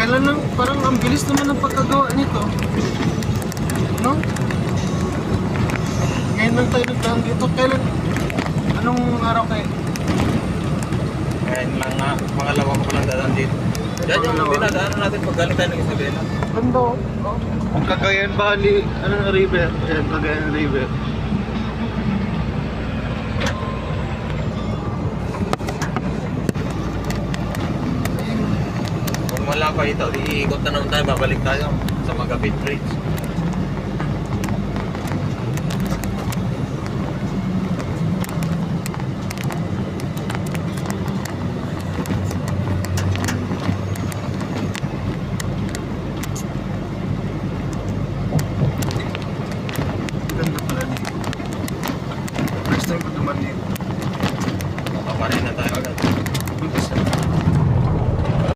Kailan lang, parang ang bilis naman ng pagkagawa nito. No? Ngayon lang tayo nagdaan dito. Kailan? Anong araw kayo? Ngayon lang nga, pangalawa ko palang dadaan dito. Yan yung dinadaanan natin pag galing tayo ng Isabela. Ganda oh. Ang Cagayan Valley, anong river? Ayan, Cagayan River. Kung wala pa ito, iikot na naman tayo, babalik tayo sa Magapit Bridge. Ganda pala dito. First time ko duman dito. Paparin na tayo